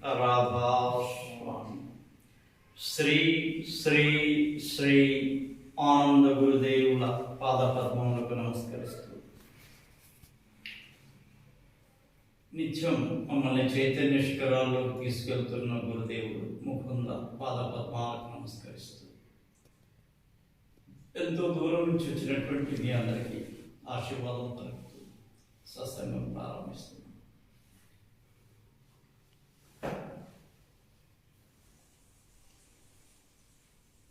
राधास्वामी। श्री श्री श्री ఆనంద గురుదేవుల పాదపద్మములకు నమస్కరిస్తూ నిత్యం మమ్మల్ని చైతన్య శిఖరాల్లోకి తీసుకెళ్తున్న గురుదేవుడు ముకుంద పాదపద్మాలకు నమస్కరిస్తూ ఎంతో దూరం నుంచి వచ్చినటువంటి మీ అందరికీ ఆశీర్వాదం పలుకుతూ సత్సంగం ప్రారంభిస్తున్నాం.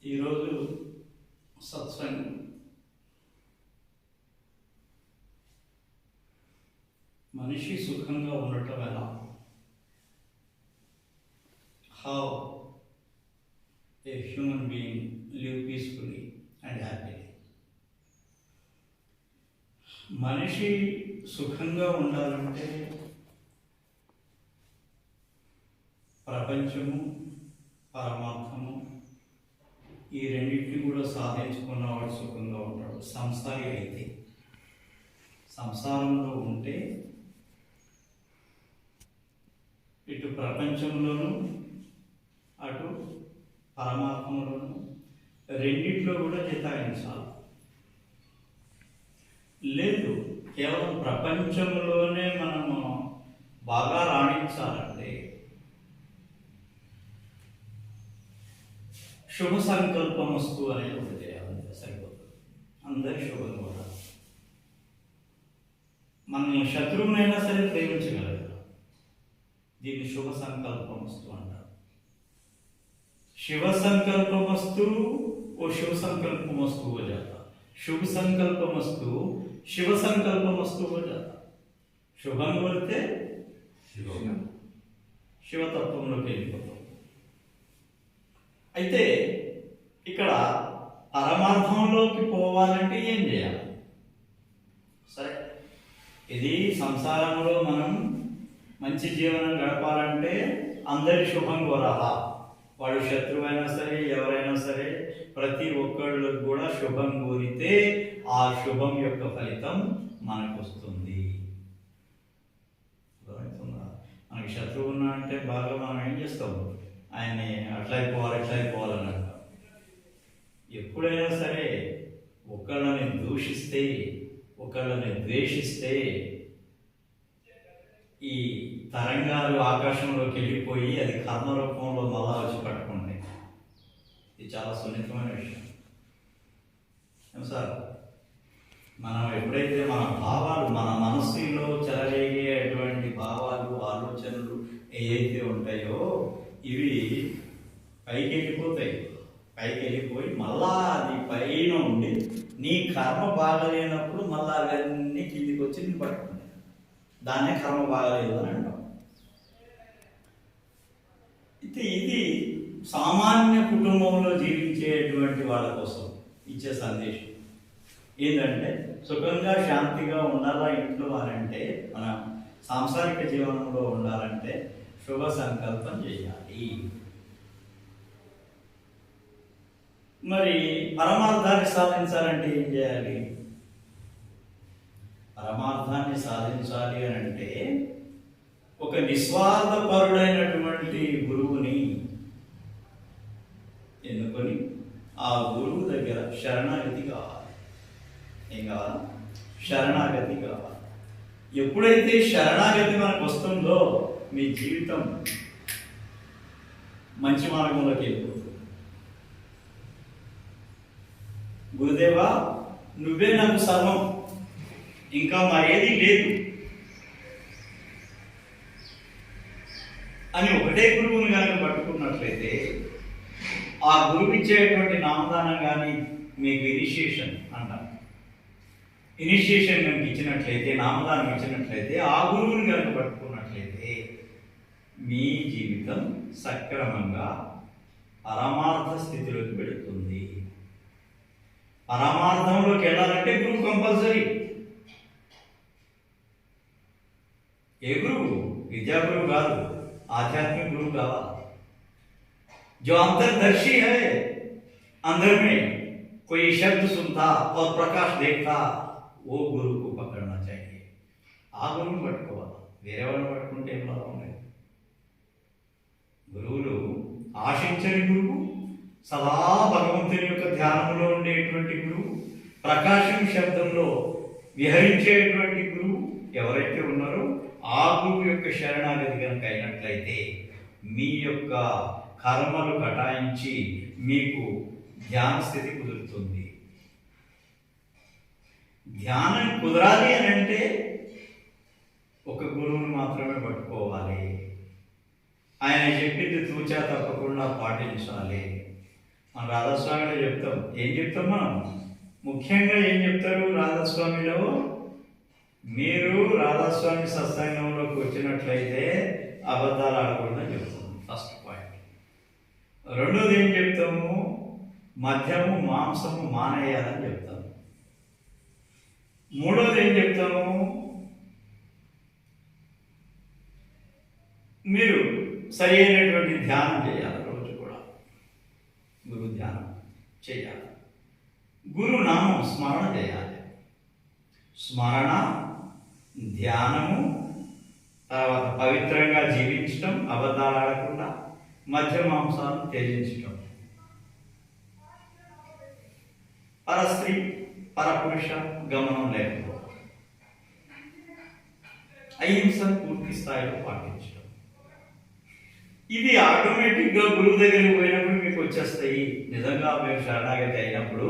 ఈరోజు సత్సంగం మనిషి సుఖంగా ఉండటం ఎలా, how a human being live peacefully and happily. మనిషి సుఖంగా ఉండాలంటే ప్రపంచము పరమార్థము ఈ రెండింటిని కూడా సాధించుకున్నవాడు సుఖంగా ఉంటాడు. సంసారి అయితే సంసారంలో ఉంటే ఇటు ప్రపంచంలోనూ అటు పరమాత్మలోనూ రెండిట్లో కూడా చితాయించాలి. లేదు కేవలం ప్రపంచంలోనే మనము బాగా రాణించాలంటే శుభ సంకల్పం వస్తు అనేది ఒకటి చేయాలంటే సరిపోతుంది. అందరి శుభం కూడా మనం శత్రువునైనా సరే ప్రేమించగలరు. దీన్ని శుభ సంకల్పం వస్తు అంటారు. శివ సంకల్పం వస్తు ఓ శివ సంకల్పం వస్తు हो जाता, शुभ संकल्पम वस्तु शिव संकल्पम वस्तु हो जाता. శుభం కొడితే శివతత్వంలోకి వెళ్ళిపోతాం. అయితే ఇక్కడ పరమార్థంలోకి పోవాలంటే ఏం చేయాలి? సరే, ఇది సంసారంలో మనం మంచి జీవనం గడపాలంటే అందరి శుభం కోరాలా. వాడు శత్రువైనా సరే ఎవరైనా సరే ప్రతి ఒక్కళ్ళకు కూడా శుభం కోరితే ఆ శుభం యొక్క ఫలితం మనకు వస్తుంది. మనకి శత్రువు ఉన్నా అంటే బాగా మనం ఏం చేస్తాం, ఆయన్ని అట్లా అయిపోవాలని అంటాం. ఎప్పుడైనా సరే ఒకళ్ళని దూషిస్తే ఒకళ్ళని ద్వేషిస్తే ఈ తరంగాలు ఆకాశంలోకి వెళ్ళిపోయి అది కర్మ రూపంలో మళ్ళా వచ్చి పట్టుకుంటాయి. ఇది చాలా సున్నితమైన విషయం. సార్, మనం ఎప్పుడైతే మన భావాలు మన మనస్సులో చెలరేగేటువంటి భావాలు ఆలోచనలు ఏవైతే ఉంటాయో ఇవి పైకి వెళ్ళిపోయి మళ్ళా అది పైన ఉండి నీ కర్మ బాగలేనప్పుడు మళ్ళా అవన్నీ కిందికి వచ్చి నేను పట్టుకుంటాయి. దాన్నే కర్మ బాగలేదు అని అంటాం. ఇది సామాన్య కుటుంబంలో జీవించేటువంటి వాళ్ళ కోసం ఇచ్చే సందేశం ఏంటంటే, సుఖంగా శాంతిగా ఉండాలా ఇంట్లో అనంటే, మన సాంసారిక జీవనంలో ఉండాలంటే శుభ సంకల్పం చేయాలి. మరి పరమార్థాన్ని సాధించాలంటే ఏం చేయాలి? పరమార్థాన్ని సాధించాలి అని అంటే ఒక నిస్వార్థపరుడైనటువంటి గురువుని ఎన్నుకొని ఆ గురువు దగ్గర శరణాగతి కావాలి. ఏం కావాలి? శరణాగతి కావాలి. ఎప్పుడైతే శరణాగతి మనకు వస్తుందో మీ జీవితం మంచి మార్గంలోకి వెళ్ళిపోతుంది. గురుదేవా, నువ్వే నాకు సర్వం, ఇంకా మరేది లేదు అని ఒకటే గురువుని కనుక పట్టుకున్నట్లయితే ఆ గురువు ఇచ్చేటువంటి నామదానం కానీ మీకు ఇనిషియేషన్ అంటారు. ఇనిషియేషన్ కనుక ఇచ్చినట్లయితే, నామదానం ఇచ్చినట్లయితే, ఆ గురువుని కనుక పట్టుకున్నట్లయితే మీ జీవితం సక్రమంగా పరమార్థ స్థితిలోకి వెళుతుంది. పరమార్థంలోకి వెళ్ళాలంటే గురువు కంపల్సరీ. ఏ గురువు? విద్యా గురువు కాదు, आध्यात्मिक गुरु का जो अंतर्दर्शी है, अंदर में कोई शब्द सुनता और प्रकाश देखता, वो गुरु को पकड़ना चाहिए. ఆ గురువుని పట్టుకోవాలి. వేరే వాళ్ళని పట్టుకుంటే ఏం లాభం లేదు. శాంతించని గురువు, సదా భగవంతుని యొక్క ధ్యానంలో ఉండేటువంటి గురువు, ప్రకాశం శబ్దంలో విహరించేటువంటి గురువు ఎవరైతే ఉన్నారో ఆ గురువు యొక్క శరణాగతి కనుక అయినట్లయితే మీ యొక్క కర్మలు కటాయించి మీకు ధ్యాన స్థితి కుదురుతుంది. ధ్యానం కుదరాలి అని అంటే ఒక గురువుని మాత్రమే పట్టుకోవాలి. ఆయన చెప్పింది తూచా తప్పకుండా పాటించాలి. మన రాధాస్వామిలో చెప్తాం. ఏం చెప్తాం మనం? ముఖ్యంగా ఏం చెప్తారు రాధాస్వామిలో? మీరు రాధాస్వామి సత్సంగంలోకి వచ్చినట్లయితే అబద్ధాలు ఆడకూడదు అని చెప్తాము. First point. రెండోది ఏం చెప్తాము? మద్యము మాంసము మానేయాలని చెప్తాము. మూడోది ఏం చెప్తాము? మీరు సరి అయినటువంటి ధ్యానం చేయాలి. రోజు కూడా గురు ధ్యానం చేయాలి. గురు నామం స్మరణ చేయాలి. స్మరణ, ధ్యానము, తర్వాత పవిత్రంగా జీవించటం, అబద్ధాలు ఆడకుండా, మధ్య మాంసాలను త్యజించటం, పరస్త్రీ పరపురుష గమనం లేకపోవడం, అహింసను పూర్తి స్థాయిలో పాటించడం. ఇది ఆటోమేటిక్గా గురువు దగ్గరికి పోయినప్పుడు మీకు వచ్చేస్తాయి. నిజంగా మీరు శరణాగతి అయినప్పుడు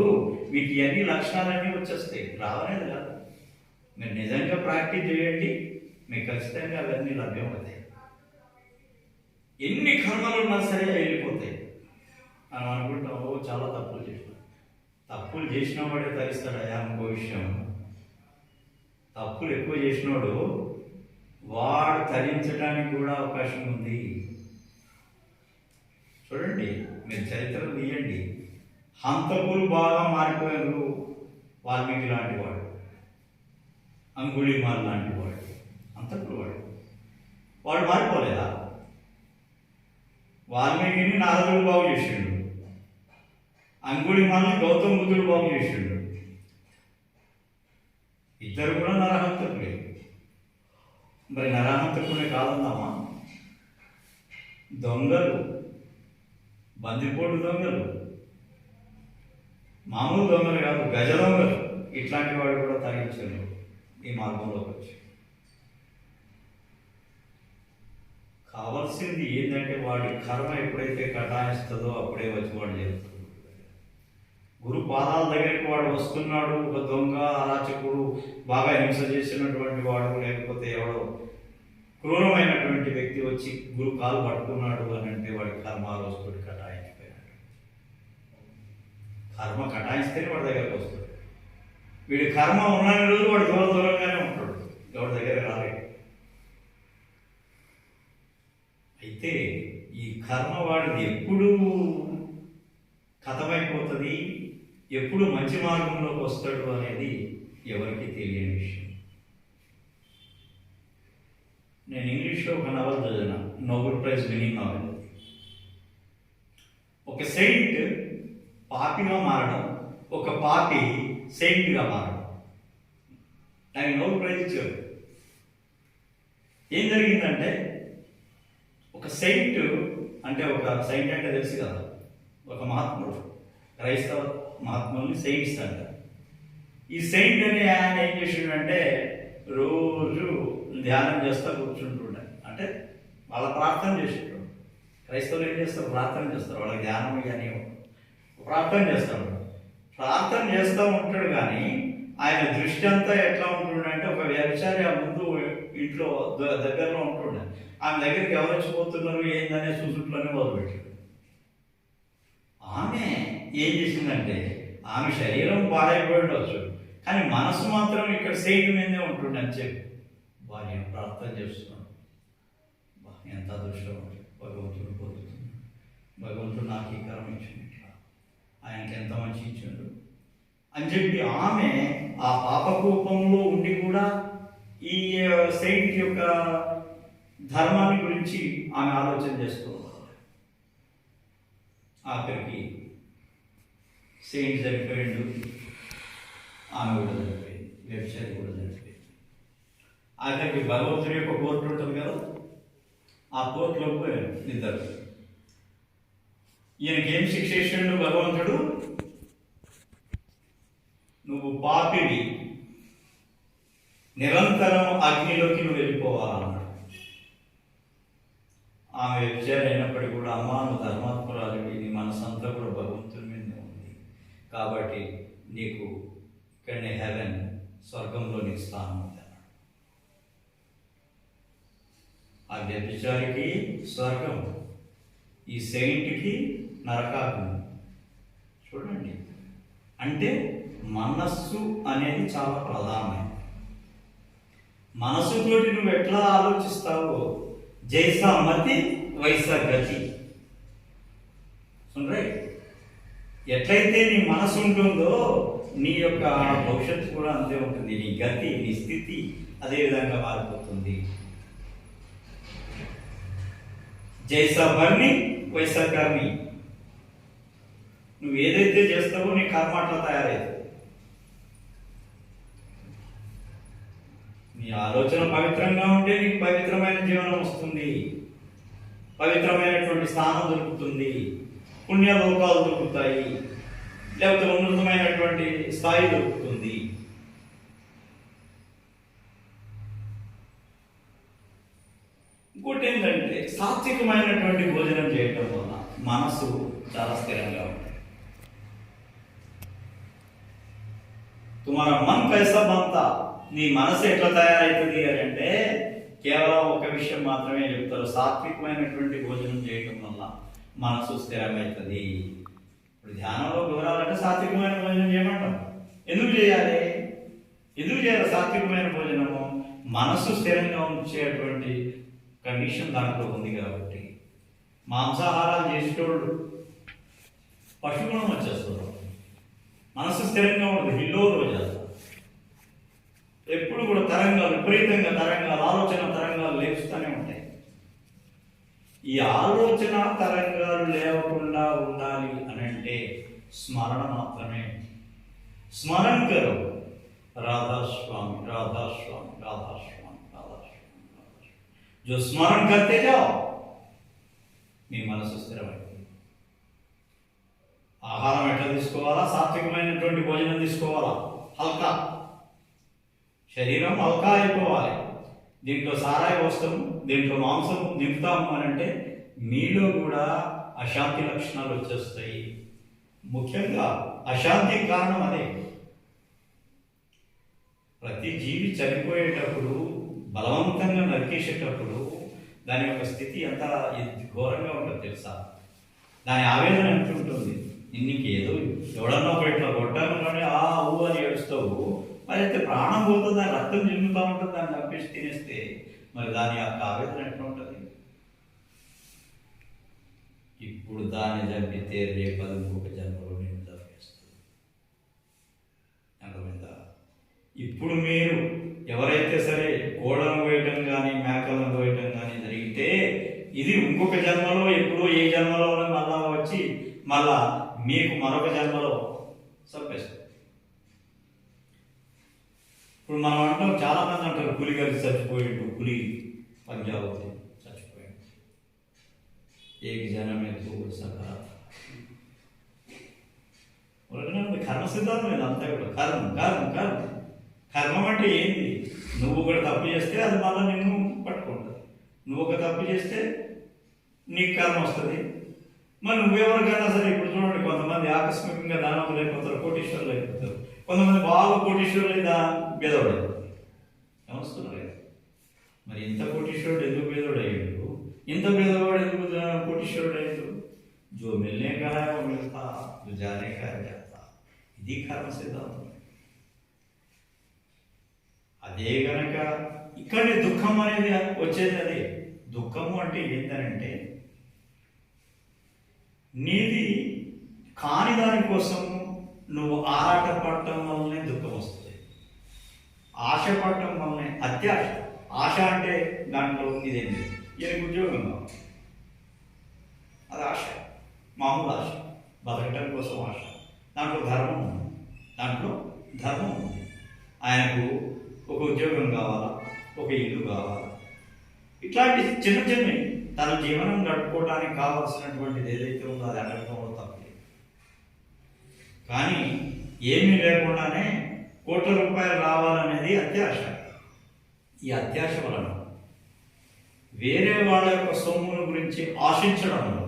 మీకు ఇవన్నీ లక్షణాలన్నీ వచ్చేస్తాయి. రావనేది కాదు. మీరు నిజంగా ప్రాక్టీస్ చేయండి, మీకు ఖచ్చితంగా అవన్నీ లభ్యమవుతాయి. ఎన్ని కర్మలు ఉన్నా సరే వెళ్ళిపోతాయి. మనం అనుకుంటాం, ఓ చాలా తప్పులు చేసినాం. తప్పులు చేసిన వాడే తరిస్తాడయా ఇంకో విషయం. తప్పులు ఎక్కువ చేసినోడు వాడు తరించడానికి కూడా అవకాశం ఉంది. చూడండి, మీరు చరిత్రలు తీయండి. హంతకులు బాగా మారిపోయారు. వాల్మీకి లాంటి వాడు, అంగుళిమాల్ లాంటి వాడు, హంతకులు వాడు మారిపోలేదా? వాల్మీకిని నారదుడు బాగు చేసిండు, అంగుళిమాల్ని గౌతమ బుద్ధుడు బాగు చేసిండు. ఇద్దరు కూడా నరహంతకులే. మరి నరహంతకులే కాదన్నామా? దొంగలు, బందిపోటు దొంగలు, మామూలు దొంగలు కాదు, గజ దొంగలు, ఇట్లాంటి వాడు కూడా తగ్గించారు ఈ మార్గంలోకి వచ్చి. కావాల్సింది ఏంటంటే వాడి కర్మ ఎప్పుడైతే కటాయిస్తుందో అప్పుడే వచ్చి వాడు చేస్తాడు. గురు పాదాల దగ్గరికి వాడు వస్తున్నాడు, ఒక దొంగ, అరాచకుడు, బాగా హింస చేసినటువంటి వాడు, లేకపోతే ఎవడో క్రూరమైనటువంటి వ్యక్తి వచ్చి గురు కాలు పట్టుకున్నాడు అని అంటే వాడి కర్మ వస్తుడు కటాయించిపోయినాడు. కర్మ కటాయిస్తేనే వాడి దగ్గరకు వస్తాడు. వీడి కర్మ ఉన్న రోజు వాడు దూరంగానే ఉంటాడు, ఎవరి దగ్గర రాలేడు. అయితే ఈ కర్మ వాడిది ఎప్పుడు కథమైపోతుంది, ఎప్పుడు మంచి మార్గంలోకి వస్తాడు అనేది ఎవరికి తెలియని విషయం. నేను ఇంగ్లీష్లో ఒక నవల్ చదివిన, నోబెల్ ప్రైజ్ విన్నింగ్ నవల్. ఒక సెయింట్ పాపిగా మారడం, ఒక పాపి సెయింట్గా మారడం. నాకు నోబెల్ ప్రైజ్ ఇచ్చారు. ఏం జరిగిందంటే, ఒక సెయింట్ అంటే, ఒక సెయింట్ అంటే తెలుసు కదా, ఒక మహాత్ముడు, క్రైస్తవ మహాత్ముల్ని సెయింట్స్ అంటారు. ఈ సెయింట్ అని ఆయన ఏం చేసిండంటే రోజు ధ్యానం చేస్తా కూర్చుంటుండే. అంటే వాళ్ళ ప్రార్థన చేసేటప్పుడు క్రైస్తవులు ఏం చేస్తారు? ప్రార్థన చేస్తారు. వాళ్ళకి ధ్యానం కానీ ప్రార్థన చేస్తాడు. ప్రార్థన చేస్తూ ఉంటాడు. కానీ ఆయన దృష్టి అంతా ఎట్లా ఉంటుండే, ఒక వ్యభిచారి ఆ ముందు ఇంట్లో దగ్గరలో ఉంటుండే. ఆమె దగ్గరికి ఎవరు వచ్చిపోతున్నారు ఏందనే చూసుట్లోనే మొదలుపెట్టాడు. ఆమె ఏం చేసిందంటే, ఆమె శరీరం పాడైపోయి ఉండవచ్చు, కానీ మనసు మాత్రం ఇక్కడ సెయింట్ మీదే ఉంటుండే అని చెప్పి నేను ప్రార్థన చేస్తున్నాను. ఎంత అదృష్టం, భగవంతుడు పొందుతుంది. భగవంతుడు నాకు ఈ కర్మ ఇచ్చింది, ఇట్లా ఆయనకి ఎంత మంచి ఇచ్చిండు అని చెప్పి ఆమె ఆ పాపకూపంలో ఉండి కూడా ఈ సెయింట్ యొక్క ధర్మాన్ని గురించి ఆమె ఆలోచన చేస్తూ ఆఖరికి సెయింట్ చనిపోయిండు, ఆమె కూడా చనిపోయింది, వ్యభిచారి కూడా చనిపోయింది. ఆఖరికి భగవంతుడి యొక్క కోర్టు ఉంటుంది కదా, ఆ కోర్టులో పోయారు ఇద్దరు. ఈయనకేం శిక్ష ఇచ్చాడు భగవంతుడు? నువ్వు పాపివి, నిరంతరం అగ్నిలోకి నువ్వు వెళ్ళిపోవాలన్నాడు. ఆమె వ్యభిచారి అయినప్పటికీ కూడా, అమ్మా నువ్వు ధర్మాత్మురాలివి, నీ మనసంతా కూడా భగవంతుని మీదే ఉంది, కాబట్టి నీకు ఇక్కడనే హెవెన్, స్వర్గంలో నీకు స్థానం ఉంది అన్నాడు. ఆ వ్యభిచారికి స్వర్గం, ఈ సెయింట్కి నరకాగ్ని. చూడండి, అంటే మనస్సు అనేది చాలా ప్రధానమైనది. మనసుతోటి నువ్వు ఎట్లా ఆలోచిస్తావో జైసా మతి వైసా గతి. ఎట్లయితే నీ మనసు ఉంటుందో నీ యొక్క భవిష్యత్తు కూడా అంతే ఉంటుంది. నీ గతి, నీ స్థితి అదే విధంగా మారిపోతుంది. జైసా బర్ని వైసా కర్మి. నువ్వు ఏదైతే చేస్తావో నీ కర్మ అట్లా తయారైతుంది. నీ ఆలోచన పవిత్రంగా ఉంటే నీకు పవిత్రమైన జీవనం వస్తుంది, పవిత్రమైనటువంటి స్థానం దొరుకుతుంది, పుణ్యలోకాలు దొరుకుతాయి, లేకపోతే ఉన్నతమైనటువంటి స్థాయి దొరుకుతుంది. ఇంకోటి ఏంటంటే, సాత్వికమైనటువంటి భోజనం చేయటం వల్ల మనసు చాలా స్థిరంగా ఉంటుంది. తుమారా మన్ కైసా బంతా, నీ మనసు ఎట్లా తయారవుతుంది అని అంటే కేవలం ఒక విషయం మాత్రమే చెప్తారు, సాత్వికమైనటువంటి భోజనం చేయటం వల్ల మనసు స్థిరమవుతుంది. ఇప్పుడు ధ్యానంలో వివరాలంటే సాత్వికమైన భోజనం చేయమంటాం. ఎందుకు చేయాలి? ఎందుకు చేయాలి సాత్వికమైన భోజనము? మనసు స్థిరంగా ఉంచేటువంటి కండిషన్ దాంట్లో ఉంది కాబట్టి. మాంసాహారాలు చేసేటోళ్ళు పశుగుణం వచ్చేస్తారు, మనసు స్థిరంగా ఉంటుంది, హిల్లో రోజు ఎప్పుడు కూడా తరంగాలు, విపరీతంగా తరంగాలు, ఆలోచన తరంగాలు లేస్తూనే ఉంటాయి. ఈ ఆలోచన తరంగాలు లేవకుండా ఉండాలి అని అంటే స్మరణ మాత్రమే. స్మరణ కరు రాధాస్వామి రాధాస్వామి రాధాస్వామి రాధాస్వామి. జో స్మరణ కర్తే జాओ, మీ మనసు స్థిరమైంది. ఆహారం ఎట్లా తీసుకోవాలా? సాత్వికమైనటువంటి భోజనం తీసుకోవాలా, హల్కా. శరీరం హల్కా అయిపోవాలి. దీంట్లో సారాయి వస్తాము, దీంట్లో మాంసం నింపుతాము అని అంటే మీలో కూడా అశాంతి లక్షణాలు వచ్చేస్తాయి. ముఖ్యంగా అశాంతికి కారణం అదే. ప్రతి జీవి చనిపోయేటప్పుడు, బలవంతంగా నరికేసేటప్పుడు దాని యొక్క స్థితి ఎంత ఘోరంగా ఉంటుంది తెలుసా? దాని ఆవేదన ఎంత ఉంటుంది. నీకు ఏదో ఎవడన్నా ఒక ఇట్లా కొట్టాను కానీ ఆ ఊ అని ఏడుస్తావు, మరి అయితే ప్రాణం పోతుంది, దాని రక్తం జిమ్ముతూ ఉంటుంది, దాన్ని చంపేసి తినేస్తే మరి దాని యొక్క ఆవేదన ఎట్లా ఉంటుంది? ఇప్పుడు దాన్ని చంపితే రేపది ఇంకొక జన్మలో నేను చంపేస్తుంది. అర్థమైందా? ఇప్పుడు మీరు ఎవరైతే సరే కోడలను వేయటం కానీ మేకలను వేయటం కానీ జరిగితే ఇది ఇంకొక జన్మలో, ఎప్పుడో ఏ జన్మలో మళ్ళా వచ్చి మళ్ళా మీకు మరొక జన్మలో చంపేస్తుంది. ఇప్పుడు మనం అంటాం, చాలా మంది అంటారు పులి కలిసి చచ్చిపోయిండు, పులి పంజాబ్ చచ్చిపోయిండు. ఏక జనమే సకరా కర్మ సిద్ధాంతం లేదు అంతా కూడా. కర్మ కర్మ కర్మ కర్మం అంటే ఏంటి? నువ్వు ఒకటి తప్పు చేస్తే అది మళ్ళీ నిన్ను పట్టుకుంటుంది. నువ్వు ఒక తప్పు చేస్తే నీకు కర్మ వస్తుంది. మరి నువ్వెవరికైనా సరే, ఇప్పుడు చూడండి, కొంతమంది ఆకస్మికంగా దానవులు అయిపోతారు, కోటీశ్వరులు అయిపోతారు. కొంతమంది బాగా కోటీశ్వరులు బేదోడు అయిపోతారు. ఏమొస్తున్నారు కదా? మరి ఇంత కోటీశ్వరుడు ఎందుకు బేదోడు అయ్యాడు? ఇంత బేదవాడు ఎందుకు కోటీశ్వరుడు అయ్యాడు? జో మిల్నే కా హై వో మిల్తా, జో జానే కా హై జాతా. ఇది కర్మ సిద్ధాంతం. అదే గనక ఇక్కడి దుఃఖం అనేది వచ్చేది అదే. దుఃఖము అంటే ఏంటంటే నీది కాని దానికోసం నువ్వు ఆరాటపడటం వల్లనే దుఃఖం వస్తుంది. ఆశ పడటం వల్లనే అత్యాశ. ఆశ అంటే దాంట్లో ఇదేంటి, ఈయనకు ఉద్యోగం కావాలి, అది ఆశ, మామూలు ఆశ, బతకటం కోసం ఆశ. దాంట్లో ధర్మం ఉంది, దాంట్లో ధర్మం ఉంది. ఆయనకు ఒక ఉద్యోగం కావాలా, ఒక ఇల్లు కావాలా, ఇట్లాంటి చిన్న చిన్న తన జీవనం గడుపుకోవడానికి కావాల్సినటువంటిది ఏదైతే ఉందో అది అడగడంలో తప్పలేదు. కానీ ఏమీ లేకుండానే కోట్ల రూపాయలు రావాలనేది అత్యాశ. ఈ అత్యాశ వలన వేరే వాళ్ళ యొక్క సొమ్ముల గురించి ఆశించడం వలన,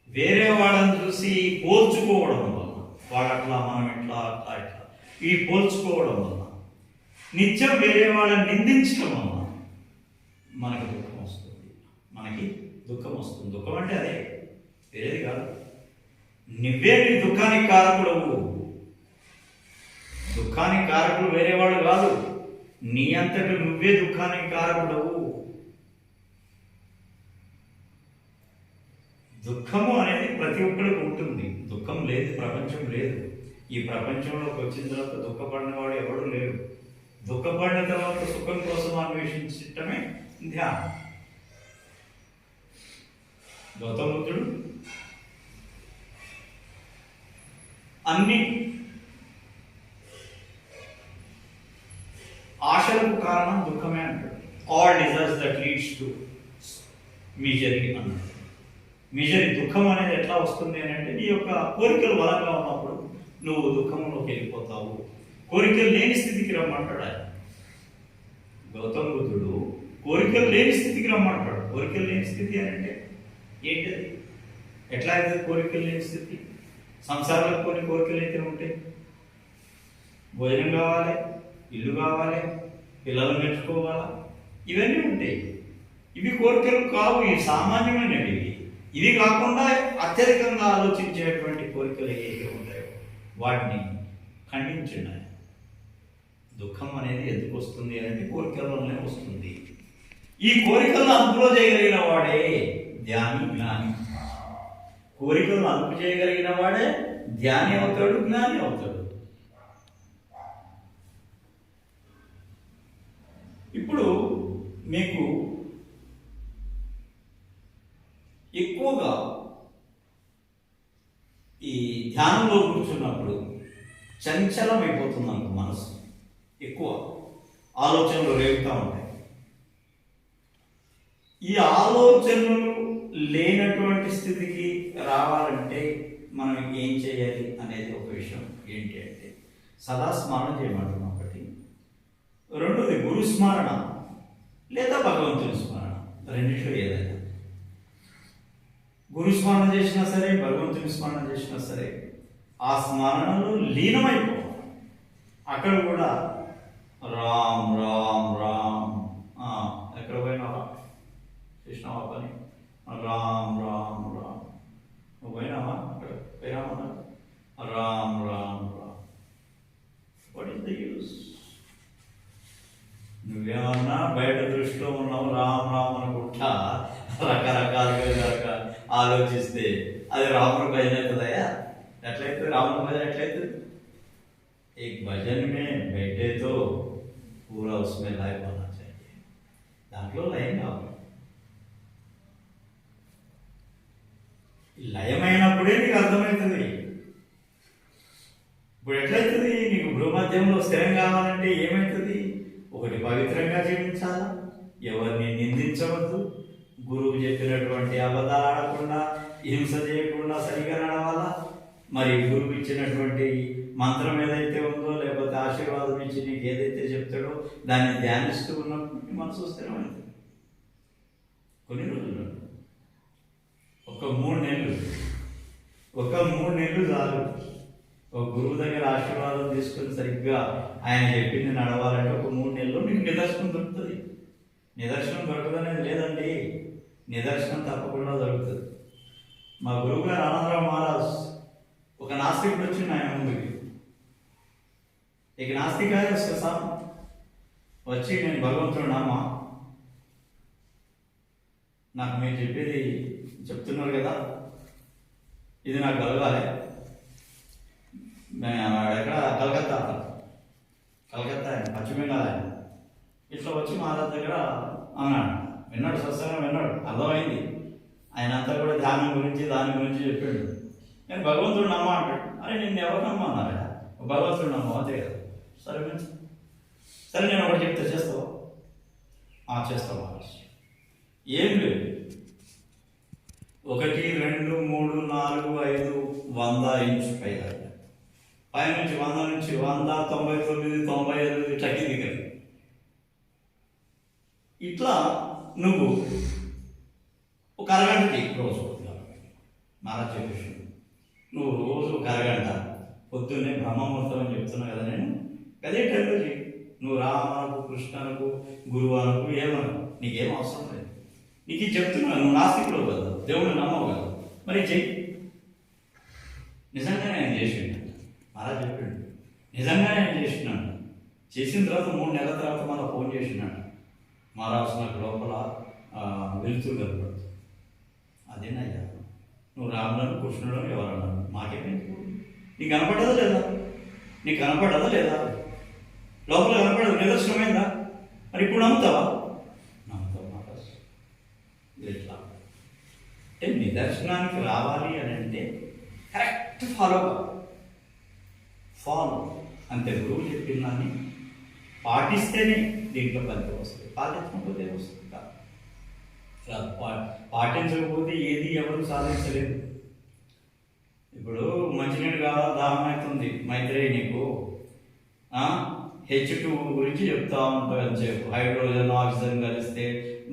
వేరే వాళ్ళని చూసి పోల్చుకోవడం వలన, వాడట్లా మనం ఇట్లా అట్లా ఇట్లా ఈ పోల్చుకోవడం వలన, నిత్యం వేరే వాళ్ళని నిందించడం వలన మనకి దుఃఖం వస్తుంది. దుఃఖం అంటే అదే, వేరేది కాదు. నువ్వే నీ దుఃఖానికి కారకుడవు. దుఃఖానికి కారకుడు వేరే వాడు కాదు, నీ అంతటి నువ్వే దుఃఖానికి కారకుడవు. దుఃఖము అనేది ప్రతి ఒక్కరికి ఉంటుంది. దుఃఖం లేదు ప్రపంచం లేదు. ఈ ప్రపంచంలోకి వచ్చిన తర్వాత దుఃఖపడిన వాడు ఎవడు లేడు. దుఃఖపడిన తర్వాత సుఖం కోసం అన్వేషించటమే ధ్యానం. గౌతమ బుద్ధుడు అన్ని ఆశలకు కారణం దుఃఖమే అంటాడు. All desires that leads to misery అన్నాడు. మిజరీ, దుఃఖం అనేది ఎట్లా వస్తుంది అని అంటే, నీ యొక్క కోరికలు బలంగా ఉన్నప్పుడు నువ్వు దుఃఖంలోకి వెళ్ళిపోతావు. కోరికలు లేని స్థితికి రమ్మంటాడు ఆయన. గౌతమ బుద్ధుడు కోరికలు లేని స్థితికి రమ్మంటాడు. కోరికలు లేని స్థితి అని అంటే ఏంటది? ఎట్లా అయితే కోరికలు లేని స్థితి? సంసారంలో కొన్ని కోరికలు అయితే ఉంటాయి. భోజనం కావాలి, ఇల్లు కావాలి, పిల్లలు మెచ్చుకోవాలా, ఇవన్నీ ఉంటాయి. ఇవి కోరికలు కావు, ఇవి సామాన్యమైనవి. ఇవి కాకుండా అత్యధికంగా ఆలోచించేటువంటి కోరికలు ఏవైతే ఉంటాయో వాటిని ఖండించండి. దుఃఖం అనేది ఎందుకు వస్తుంది అంటే కోరికల వల్లనే వస్తుంది. ఈ కోరికలను అదుపులో చేయగలిగిన వాడే ధ్యాని, జ్ఞాని. కోరికలను అదుపు చేయగలిగిన వాడే ధ్యాని అవుతాడు, జ్ఞాని అవుతాడు. ఇప్పుడు మీకు ఎక్కువగా ఈ ధ్యానంలో కూర్చున్నప్పుడు చంచలం అయిపోతుంది అనుకో, మనసు ఎక్కువ ఆలోచనలు రేగుతూ ఉంటాయి. ఈ ఆలోచనలు లేనటువంటి స్థితికి రావాలంటే మనం ఏం చేయాలి అనేది ఒక విషయం ఏంటి అంటే, సదా స్మరణ చేయమంటున్నాం ఒకటి. రెండోది గురు స్మరణ లేదా భగవంతుని స్మరణ, రెండిట్లో ఏదైనా. గురు స్మరణ చేసినా సరే, భగవంతుని స్మరణ చేసినా సరే, ఆ స్మరణలో లీనమైపోవాలి. అక్కడ కూడా రామ్ రామ్ రామ్, ఎక్కడ పోయినావా? చేసినావా పని? రామ్ రామ్ రామ్. నువ్వు పోయినావా? అక్కడ పోయినావా? Ram Ram Ram. What is the use? నువ్వేమన్నా బయట దృష్టిలో ఉన్నావు, రామ్ రామ్ అనుకుంటా రకరకాలుగా ఆలోచిస్తే అది రాముడు భజన అవుతుందయా? ఎట్లయితే రాముడు భజన ఎట్లయితుంది? एक भजन में बैठे तो पूरा उसमें लय होना चाहिए. దాంట్లో లయం కావాలి. లయమైనప్పుడే నీకు అర్థమవుతుంది. ఇప్పుడు ఎట్లయితుంది? నీకు భూమధ్యంలో స్థిరం కావాలంటే ఏమవుతుంది? ఒకటి పవిత్రంగా జీవించాలా, ఎవరిని నిందించవద్దు, గురువు చెప్పినటువంటి అబద్ధాలు ఆడకుండా, హింస చేయకుండా సరిగా నడవాలా. మరి గురువు ఇచ్చినటువంటి మంత్రం ఏదైతే ఉందో, లేకపోతే ఆశీర్వాదం ఇచ్చి నీకు ఏదైతే చెప్తాడో దాన్ని ధ్యానిస్తూ ఉన్నప్పుడు మనసు స్థిరమైంది. కొన్ని రోజులు, ఒక 3 నెలలు చాలు. ఒక గురువు దగ్గర ఆశీర్వాదం తీసుకొని సరిగ్గా ఆయన చెప్పింది నడవాలంటే ఒక 3 నెలలు నీకు నిదర్శనం దొరుకుతుంది. నిదర్శనం దొరకదనేది లేదండి, నిదర్శనం తప్పకుండా దొరుకుతుంది. మా గురువు గారు ఆనందరావు మహారాజ్ ఒక నాస్తికుడు వచ్చింది ఆయన ముందుకి. ఇక నాస్తికాయ వచ్చి, నేను భగవంతుడు నామా, నాకు మీరు చెప్పేది చెప్తున్నారు కదా, ఇది నాకు కలగాలి. ఎక్కడ? కలకత్తా ఆయన, పశ్చిమ బెంగాల్ ఆయన. ఇట్లా వచ్చి మహారాజ్ దగ్గర అన్నాడు. విన్నాడు, స్వస్థంగా విన్నాడు, అర్థమైంది. ఆయన అంతా కూడా ధ్యానం గురించి దాని గురించి చెప్పాడు. నేను భగవంతుడు నమ్మ అంటాడు. అరే నిన్ను ఎవరు నమ్మన్నారా? భగవంతుడు నమ్మ అంతే కదా. సరే సరే, నేను ఒకటి చెప్తే చేస్తావా? చేస్తావా? ఏం లేదు. 1 2 3 4 5 100 ఇంచు పైనుంచి 100 నుంచి 100 99 98 ఇట్లా కిందికి. ఇట్లా నువ్వు ఒక అరగంటకి రోజు మహారాజ్ చెప్పేసి నువ్వు రోజు ఒక అరగంట పొద్దున్నే బ్రహ్మముహూర్తం అని చెప్తున్నా కదా నేను, అదే టైంలో చెయ్యి. నువ్వు రామనకు, కృష్ణనకు, గురువు అనకు, ఏమనకు, నీకేం అవసరం లేదు. నీకు ఇది చెప్తున్నా, నువ్వు నాస్తికుడు కదా, దేవుడు నమ్మవు కదా, మరి చెయ్యి. నిజంగానే ఆయన చేసిండు, మహారాజ్ చెప్పాడు, నిజంగానే ఆయన చేసినాడు. చేసిన తర్వాత 3 నెలల తర్వాత మళ్ళీ ఫోన్ చేసినాడు, మహారాజ్ నాకు లోపల వెలుతురు కనపడుతుంది. అదేనయ్యా, నువ్వు రాములను, కృష్ణుడు ఎవరన్నాను, మాకేమైంది? నీకు కనపడదా లేదా? నీకు కనపడదా లేదా? లోపల కనపడదు, నిదర్శనమైందా? మరి ఇప్పుడు నమ్ముతావా? నమ్ముతావు మహారాజ్. ఇట్లా అంటే నిదర్శనానికి రావాలి అని అంటే కరెక్ట్ ఫాలో అంతే. గురువు చెప్పిన దాన్ని పాటిస్తేనే దీంట్లో ఫలితం వస్తుంది, పాటించకపోతే వస్తుంది. పాటించకపోతే ఏది ఎవరు సాధించలేదు. ఇప్పుడు మంచినీళ్ళు కావాలి, దాహం అవుతుంది, మైత్రేయి నీకు H2 గురించి చెప్తా ఉంటావు ఎంతసేపు. హైడ్రోజన్ ఆక్సిజన్ కలిస్తే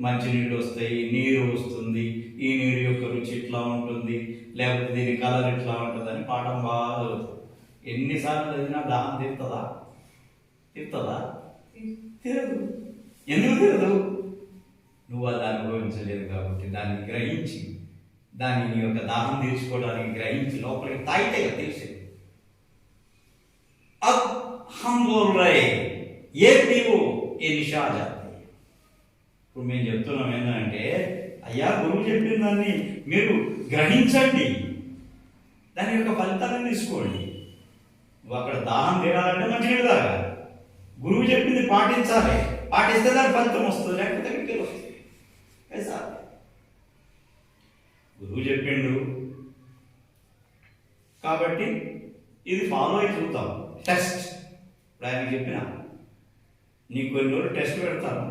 మంచినీళ్ళు వస్తాయి, నీరు వస్తుంది, ఈ నీరు యొక్క రుచి ఇట్లా ఉంటుంది, లేకపోతే దీని కలర్ ఇట్లా ఉంటుంది అని పాఠం బాగా చదువుతుంది. ఎన్నిసార్లు చదివినా దాహం తీరుతుందా? తీరదు. ఎందుకు తీరదు? నువ్వు అది అనుభవించలేదు కాబట్టి, దాన్ని గ్రహించి, దాన్ని నీ యొక్క దాహం తీర్చుకోవడానికి గ్రహించి లోపలికి తాగితే తెలిసేది. अब हम बोल रहे ये पीवो ये निशा जाती. ఇప్పుడు మేము చెప్తున్నాం ఏంటంటే, అయ్యా గురువు చెప్పిన దాన్ని మీరు గ్రహించండి, దాని యొక్క ఫలితాలను తీసుకోండి. నువ్వు అక్కడ దాహం తీరాలంటే మంచినీళ్ళు తాగాలి, గురువు చెప్పింది పాటించాలి, పాటిస్తే దాని ఫలితం వస్తుంది, లేకపోతే మీకు వస్తుంది. గురువు చెప్పిండు కాబట్టి ఇది ఫాలో అయి చూద్దాం. టెస్ట్ ఇప్పుడు ఆయన చెప్పిన నీకు కొన్ని రోజులు టెస్ట్ పెడతాను,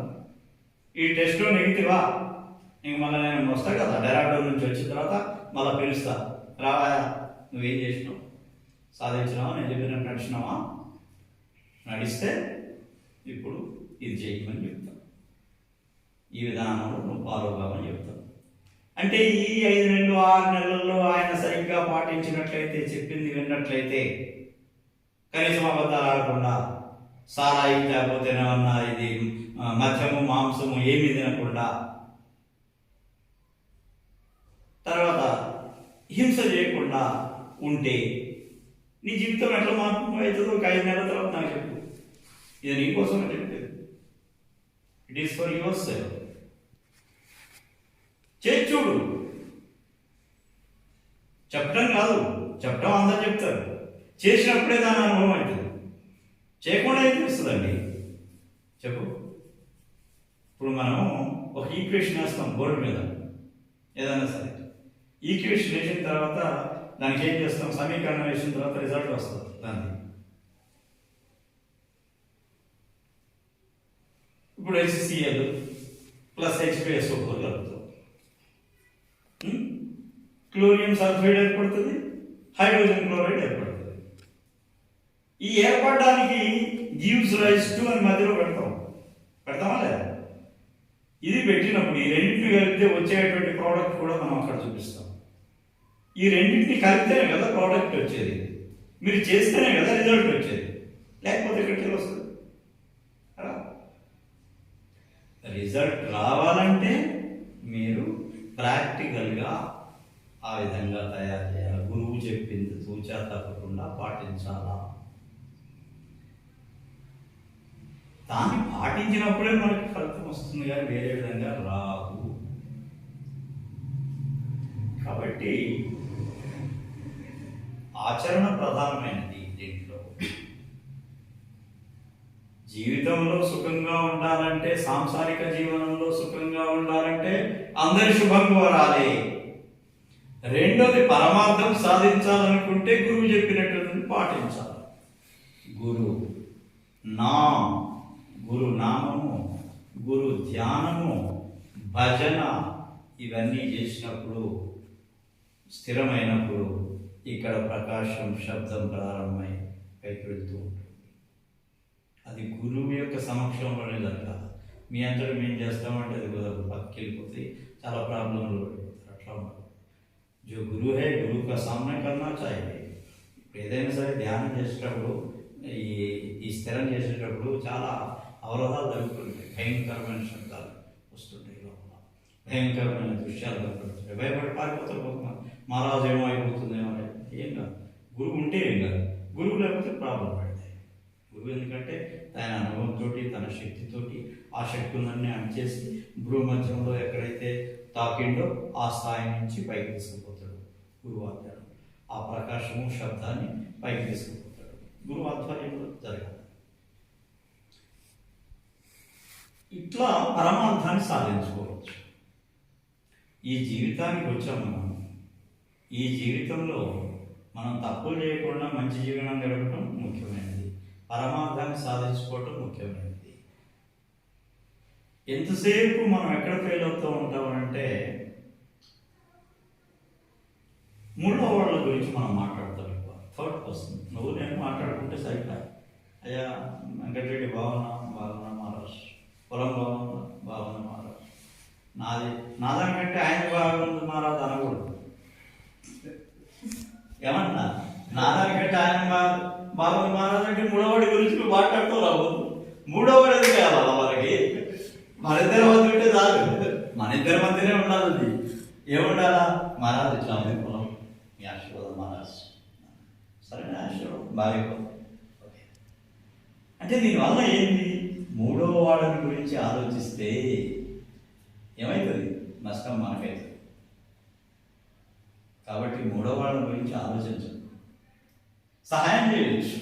ఈ టెస్ట్లో నెగిటివా ఇంక మళ్ళీ నేను వస్తా కదా, డెరాడూన్ నుంచి వచ్చిన తర్వాత మళ్ళీ పిలుస్తా, రావాయా నువ్వేం చేసినావు, సాధించినావా, నేను చెప్పినట్టు నడిచినావా, నడిస్తే ఇప్పుడు ఇది చేయమని చెప్తాను, ఈ విధానంలో నువ్వు ఫాలో కావని చెప్తాను. అంటే ఈ 5 నెలలు 6 నెలల్లో ఆయన సరిగ్గా పాటించినట్లయితే, చెప్పింది విన్నట్లయితే, కనీసం అబద్ధాలు ఆడకుండా, సారాయి లేకపోతే ఏమన్నా ఇది మద్యము మాంసము ఏమీ తినకుండా, తర్వాత హింస చేయకుండా ఉంటే నీ జీవితం ఎట్లా మార్పు అవుతుందో ఒక 5 నెలల తర్వాత నాకు చెప్పు. ఇది నీకోసం చెప్పేది, it is for your self. చేసి చూడు, చెప్పడం కాదు, చెప్పడం అందరూ చెప్తారు, చేసినప్పుడే దాని అనుభవం అవుతుంది, చేయకుండా ఏం తెలుస్తుందండి చెప్పు. ఇప్పుడు మనం ఒక ఈక్వేషన్ వేస్తాం బోర్డు మీద, ఏదైనా సరే ఈక్వేషన్ వేసిన తర్వాత దానికి ఏం చేస్తాం, సమీకరణం వేసిన తర్వాత రిజల్ట్ వస్తుంది దానికి. ఇప్పుడు HCl ప్లస్ H2SO4 కలుపుతాం, క్లోరియం సల్ఫైడ్ ఏర్పడుతుంది, హైడ్రోజన్ క్లోరైడ్ ఏర్పడుతుంది. ఈ ఏర్పడడానికి గివ్స్ రైస్ టు అని మధ్యలో పెడతామా లేదా? ఇది పెట్టినప్పుడు ఈ రెండింటిని కలిపితే వచ్చేటువంటి ప్రోడక్ట్ కూడా మనం అక్కడ చూపిస్తాం. ఈ రెండింటిని కలిపితేనే కదా ప్రోడక్ట్ వచ్చేది, మీరు చేస్తేనే కదా రిజల్ట్ వచ్చేది, లేకపోతే ఎక్కడికి వస్తుంది? రిజల్ట్ రావాలంటే మీరు ప్రాక్టికల్గా ఆ విధంగా తయారు చేయాలి, గురువు చెప్పింది సూచన తప్పకుండా పాటించాలా. దాన్ని పాటించినప్పుడే మనకి ఫలితం వస్తుంది, కానీ వేరే విధంగా రాదు. కాబట్టి ఆచరణ ప్రధానమైనది దీంట్లో. జీవితంలో సుఖంగా ఉండాలంటే, సాంసారిక జీవనంలో సుఖంగా ఉండాలంటే అందరి శుభం కోరాలి. రెండోది, పరమార్థం సాధించాలనుకుంటే గురువు చెప్పినట్టు పాటించాలి. గురు నామము, గురు ధ్యానము, భజన ఇవన్నీ చేసినప్పుడు స్థిరమైనప్పుడు ఇక్కడ ప్రకాశం శబ్దం ప్రారంభమై పైకి వెళ్తూ ఉంటుంది. అది గురువు యొక్క సమక్షంలోనే జరగాలి. మీ అంతటా మేము చేస్తామంటే అది కుదరదు, పక్కకి వెళ్ళిపోతే చాలా ప్రాబ్లంలో పడిపోతారు. అట్లా ఉండదు. जो गुरु है गुरु का सामना करना चाहिए. ఇప్పుడు ఏదైనా సరే ధ్యానం చేసేటప్పుడు ఈ స్థిరం చేసేటప్పుడు చాలా అవరోధాలు జరుగుతుంటాయి. భయంకరమైన శబ్దాలు వస్తుంటాయి, లోపల భయంకరమైన దృశ్యాలు కనపడుతుంటాయి. భయపడి పారిపోతారు కొంతమంది. మహారాజు ఏమో అయిపోతుందేమో. ఏం కాదు, గురువు ఉంటే ఏం కాదు. గురువు లేకపోతే ప్రాబ్లం పడతాయి. గురువు ఎందుకంటే తన అనుభవంతో తన శక్తితోటి ఆ శక్తులన్నీ అణచేసి భూమధ్యంలో ఎక్కడైతే తాకిండో ఆ స్థాయి నుంచి పైకి తీసుకుపోతాడు గురువు ఆధ్వర్యం. ఆ ప్రకాశము శబ్దాన్ని పైకి తీసుకుపోతాడు. గురువు ఆధ్వర్యంలో జరగాలి. ఇట్లా పరమార్థాన్ని సాధించుకోవచ్చు. ఈ జీవితానికి వచ్చాము మనం. ఈ జీవితంలో మనం తప్పులు చేయకుండా మంచి జీవనం గడపడం ముఖ్యమైనది. పరమార్థాన్ని సాధించుకోవటం ముఖ్యమైనది. ఎంతసేపు మనం ఎక్కడ ఫెయిల్ అవుతూ ఉంటామంటే మూడో వాళ్ళ గురించి మనం మాట్లాడతాం. ఎక్కువ థర్డ్ పర్సన్. నువ్వు నేను మాట్లాడుకుంటే సరిగ్గా అయ్యా వెంకటరెడ్డి బాగున్నా మహారాజ్, పొలం బాగుందా బాగున్నా మహారాజ్, నాదానికంటే ఆయన బాగుంది మహారాజ్ అనకూడదు. ఏమన్నా నాదానికంటే ఆయన బాగుంది మహారాజ్ అంటే మూడోవాడి గురించి నువ్వు మాట్లాడుతూ రావద్దు. మూడోవాడు ఎందుకు కావాలా మనకి? మన ఇద్దరి మధ్య ఉంటే చాలు. మన ఇద్దరి మధ్యనే ఉండాలి. ఏముండాలా? మహారాజ్ ఇట్లా ఉంది పొలం, మీ ఆశీర్వాదం మహారాజ్, సరేనా ఆశీర్వాదం బాగా. ఓకే అంటే దీనివల్ల ఏంటి? మూడో వాళ్ళని గురించి ఆలోచిస్తే ఏమవుతుంది? నష్టం మనకైతుంది. కాబట్టి మూడో వాళ్ళని గురించి ఆలోచించు. సహాయం చేయొచ్చు,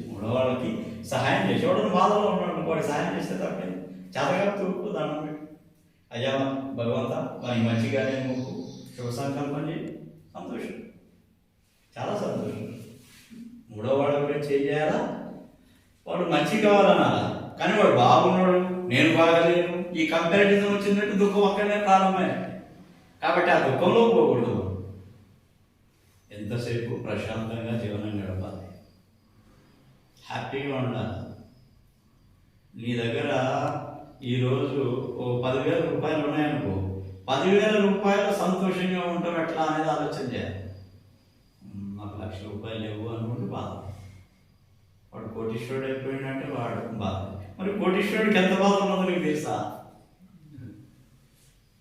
మూడో వాళ్ళకి సహాయం చేసి ఎవడన్నా బాధలో ఉన్నాడు వాడికి సహాయం చేస్తే తప్పే. చేతగా తూర్పు దండం పెట్టి అయ్యా భగవంత వారికి మంచిగానే మొక్కు, శుభ సంకల్పం చేయి, సంతోషం, చాలా సంతోషం. మూడో వాళ్ళ గురించి ఏం చేయాలా? వాడు మంచి కావాలనాలా. కానీ వాడు బాగున్నాడు, నేను బాగలేను, ఈ కంపారిజన్ వచ్చిందంటే దుఃఖం అక్కడనే ప్రారంభమే. కాబట్టి ఆ దుఃఖంలో పోకూడదు. ఎంతసేపు ప్రశాంతంగా జీవనం గడపాలి, హ్యాపీగా ఉండాలి. నీ దగ్గర ఈరోజు ఓ 10,000 రూపాయలు ఉన్నాయనుకో, 10,000 రూపాయలు సంతోషంగా ఉంటాం ఎట్లా అనేది ఆలోచన చేయాలి. నాకు 1,00,000 రూపాయలు లేవు అనుకుంటే బాధ. వాడు కోటీశ్వరుడు అయిపోయిందంటే వాడు బాధ. మరి కోటీశ్వరుడికి ఎంత బాధ ఉన్నదో మీకు తెలుసా?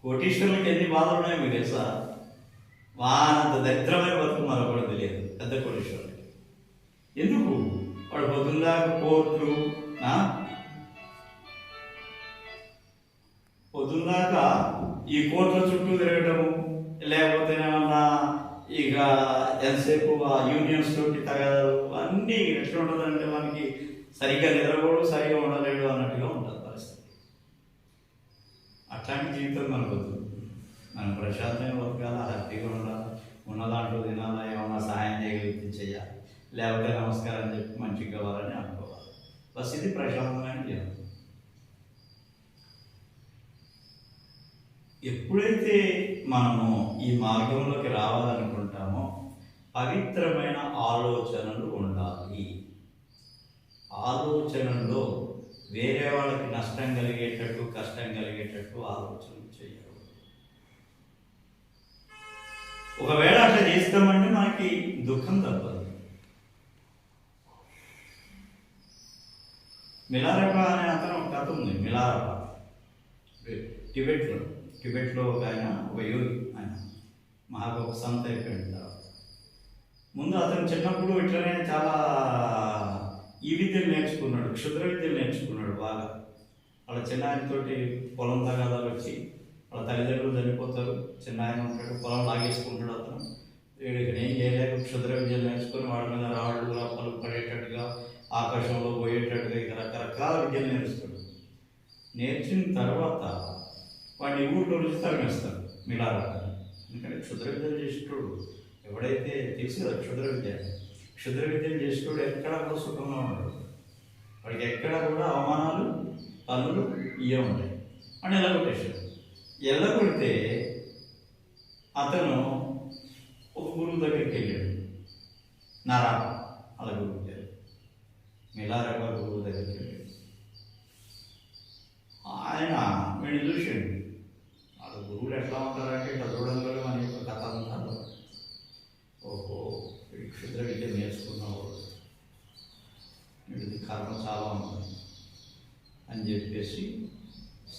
కోటీశ్వరులకి ఎన్ని బాధలు ఉన్నాయో మీకు తెలుసా? వానంత దరిద్రమైన బతుకు మరొకటి తెలియదు పెద్ద కోటీశ్వరుడికి. ఎందుకు? వాడు పొద్దున్నదాకా కోర్టులు, పొద్దున్నదాకా ఈ కోర్టుల చుట్టూ తిరగటము, లేకపోతే ఏమన్నా ఇక ఎంతసేపు ఆ యూనియన్స్ తోటి తగలరు, అన్నీ ఎట్లా ఉంటుందంటే మనకి సరిగ్గా నిద్రపోడు, సరిగ్గా ఉండలేడు అన్నట్టుగా ఉంటుంది పరిస్థితి. అట్లాంటి జీవితం మనకు వద్దు. మనం ప్రశాంతంగా బతకాలా, హ్యాపీగా ఉండాలి, ఉన్న దాంట్లో తినాలా, ఏమన్నా సహాయం చేయగలిగితే చేయాలి, లేకపోతే నమస్కారం చెప్పి మంచిగా కావాలని అనుకోవాలి. బస్ ఇది ప్రశాంతమైన జీవనం. ఎప్పుడైతే మనము ఈ మార్గంలోకి రావాలనుకుంటామో పవిత్రమైన ఆలోచనలు ఉండాలి. ఆలోచనల్లో వేరే వాళ్ళకి నష్టం కలిగేటట్టు, కష్టం కలిగేటట్టు ఆలోచనలు చేయకూడదు. ఒకవేళ అట్లా చేస్తామంటే మనకి దుఃఖం తప్పదు. మిలారపా అనే అతను ఒక కథ ఉంది. మిలారపా టిబెట్లో ఒక ఆయన, ఒక యోగి, ఆయన మహాగొప్ప సంత అయిపోయిన తర్వాత ముందు అతను చిన్నప్పుడు ఇట్లనే చాలా ఈ విద్యలు నేర్చుకున్నాడు, క్షుద్ర విద్యలు నేర్చుకున్నాడు బాగా. వాళ్ళ చిన్నాయనతోటి పొలం తగాదాలు వచ్చి వాళ్ళ తల్లిదండ్రులు చనిపోతారు, చిన్నాయన ఉంటాడు, పొలం లాగేసుకుంటాడు. అతను వీడికి ఏం చేయలేక క్షుద్ర విద్యలు నేర్చుకుని వాడి మీద రాళ్ళు రప్పలు పడేటట్టుగా, ఆకాశంలో పోయేటట్టుగా ఇక రకరకాల విద్యలు నేర్చుతాడు. నేర్చిన తర్వాత వాడిని ఊళ్ళో నుంచి తరిమేస్తారు మిలారపా. ఎందుకంటే క్షుద్ర విద్యలు చేసేటోడు ఎవడైతే తెలుసు కదా, క్షుద్ర విద్యలు చేసేటోడు ఎక్కడా కూడా సుఖంగా ఉండడు. వాడికి ఎక్కడ కూడా అవమానాలు, పనులు ఇవే ఉంటాయి. అని ఎల్లగొట్టేశాడు. ఎల్లగొడితే అతను ఒక గురువు దగ్గరికి వెళ్ళాడు. నారా అలా గురువు పేరు మిలారప్ప గురువు దగ్గరికి వెళ్ళాడు. ఆయన వీడిని చూసాడు. వాళ్ళ గురువులు ఎట్లా ఉంటారంటే ఇట్లా చూడంలో మన యొక్క కథ అంటారు. ఓహో వీడి క్షుద్ర విద్య నేర్చుకున్నవాడు, వీడిది కర్మ చాలా ఉంటుంది అని చెప్పేసి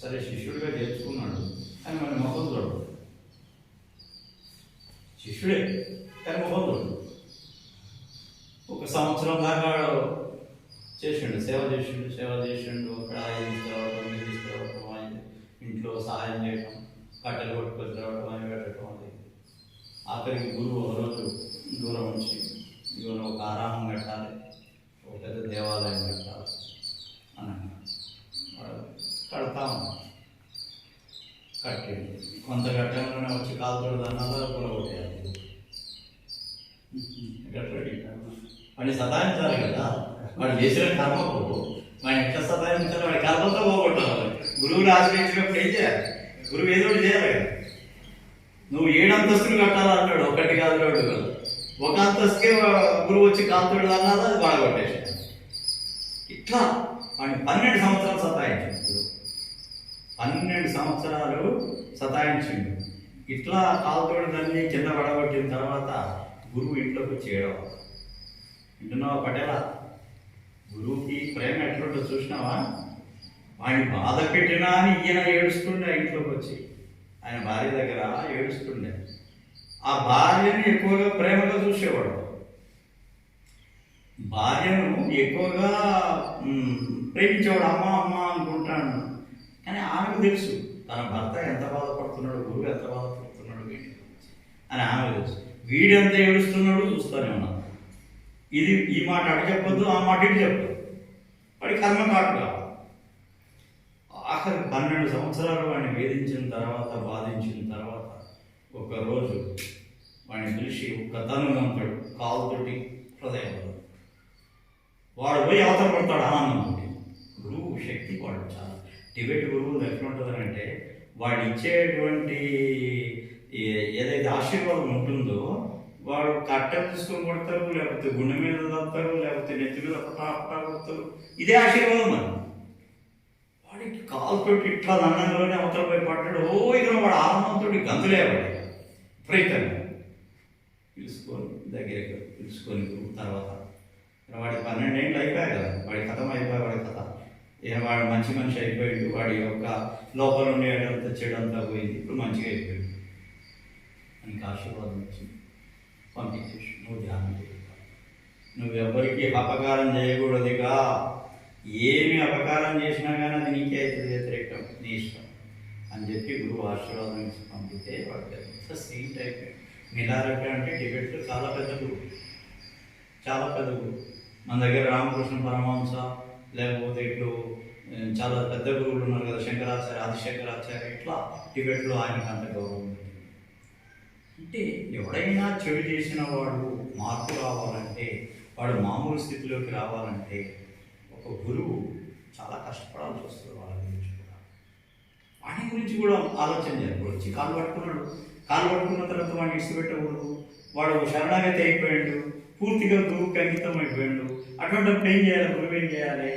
సరే శిష్యుడిగా చేర్చుకున్నాడు. కానీ మన మొహం చూడడు. శిష్యుడే కానీ మొహం చూడడు. ఒక సంవత్సరం దాకా చేసిండు, సేవ చేసిండు. అక్కడ తీసుకురావడం, మీరు తీసుకురావడం, ఇంట్లో సహాయం చేయడం, కట్టెలు కొట్టుకొని రావడం, అని పెట్టడం. అది ఆఖరికి గురువు ఒక రోజు దూరం వచ్చి ఇవాళ ఒక ఆరామం కట్టాలి, ఒక పెద్ద దేవాలయం కట్టాలి అని కడతాం. కట్టింది. కొంత కట్టంలోనే వచ్చి కాలుతోడు దన్నాలు కూలగొట్టేయాలి. వాడిని సదాయించాలి కదా. వాడు చేసిన కర్మకు వాడిని ఎట్లా సదాయించాలి? వాడి కర్మతో పోగొట్టాలి. గురువుని ఆశ్రయించినప్పుడు ఏం చేయాలి? గురువు ఏదో ఒకటి చేయాలి కదా. నువ్వు 7 అంతస్తులు కట్టాలంటాడు, ఒకటి కాదు 2 కాదు. ఒక అంతస్తుకే గురువు వచ్చి కాలుతోడు దన్నాలు అది బాడగొట్టేసాడు. ఇట్లా వాడిని 12 సంవత్సరాలు సతాయించాడు. 12 సంవత్సరాలు సతాయించిండు. ఇట్లా కాలుతోడు దాన్ని కింద పడగొట్టిన తర్వాత గురువు ఇంట్లోకి వచ్చి ఏడవ. వింటున్నావా పటేలా? గురువుకి ప్రేమ ఎట్లుంటో చూసినావా? వాడిని బాధ పెట్టినా అని ఈయన ఏడుస్తుండే ఇంట్లోకి వచ్చి. ఆయన భార్య దగ్గర ఏడుస్తుండే. ఆ భార్యను ఎక్కువగా ప్రేమగా చూసేవాడు. భార్యను ఎక్కువగా ప్రేమించేవాడు. అమ్మ అమ్మ అనుకుంటాడు. కానీ ఆమెకు తెలుసు తన భర్త ఎంత బాధపడుతున్నాడు, గురువు ఎంత బాధపడుతున్నాడు వీడికి అని ఆమెకు తెలుసు. వీడెంత ఏడుస్తున్నాడు చూస్తూనే ఉన్నాడు. ఇది ఈ మాట అటు చెప్పొద్దు, ఆ మాట ఇటు చెప్పొద్దు. వాడి కర్మ కాటు కాదు. ఆఖరి 12 సంవత్సరాలు వాడిని వేధించిన తర్వాత, బాధించిన తర్వాత ఒకరోజు వాడిని పిలిచి ఒక తనుగంతాడు కాలుతోటి హృదయంలో. వాడు పోయి అవతల పడతాడు ఆనందం అంటే. గురువు శక్తి వాడు చాలా. టిబెట్ గురువులు ఎట్లా ఉంటుందంటే వాడు ఇచ్చేటువంటి ఏదైతే ఆశీర్వాదం ఉంటుందో వాడు కట్టెలు తీసుకొని కొడతారు, లేకపోతే గుండె మీద తప్పుతారు, లేకపోతే నెత్తి మీద పటా కొడతారు. ఇదే ఆశీర్వాదం మరి. వాడికి కాలుతోటి ఇట్లా దండంలోనే అవతల పోయి పడ్డాడు. ఇక్కడ వాడు ఆనందంతో గంతులేవాడు విపరీతంగా. దగ్గరికి పిలుచుకొని తర్వాత వాడి 12 ఏళ్ళు అయిపోయాయి కదా. వాడి కథం అయిపోయాయి. వాడి కథ వాడు మంచి మనిషి అయిపోయాడు. వాడి యొక్క లోపల ఉండేటంత చెడంతా పోయింది. ఇప్పుడు మంచిగా అయిపోయాడు. నీకు ఆశీర్వాదం వచ్చి పంపించేసి నువ్వు ధ్యానం చేయగా, నువ్వు ఎవరికి అపకారం చేయకూడదుగా. ఏమి అపకారం చేసినా కానీ అది నీకే అవుతుంది, వ్యతిరేకం, నీ ఇష్టం అని చెప్పి గురువు ఆశీర్వాదం ఇచ్చి పంపితే వాడు పెద్ద సెయింట్ అయిపోయాడు. మిలారప్ప అంటే టిబెట్లో చాలా పెద్ద గురువు, చాలా పెద్ద గురువు. మన దగ్గర రామకృష్ణ పరమహంస, లేకపోతే ఇట్లు చాలా పెద్ద గురువులు ఉన్నారు కదా, శంకరాచార్య, ఆదిశంకరాచార్య. ఇట్లా టిబెట్లో ఆయనకు అంత గౌరవం ఉంది. అంటే ఎవడైనా చెడు చేసిన వాడు మార్పు రావాలంటే, వాడు మామూలు స్థితిలోకి రావాలంటే ఒక గురువు చాలా కష్టపడాల్సి వస్తుంది. వాళ్ళ గురించి కూడా, వాడి గురించి కూడా ఆలోచన చేయాలి. వచ్చి కాలు పట్టుకున్న తర్వాత వాడిని ఇష్టపెట్టకూడదు. వాడు శరణాగతి అయిపోయాడు, పూర్తిగా గురువుకి అంకితం అయిపోయాడు. అటువంటిప్పుడు ఏం చేయాలి? గురువు ఏం చేయాలి?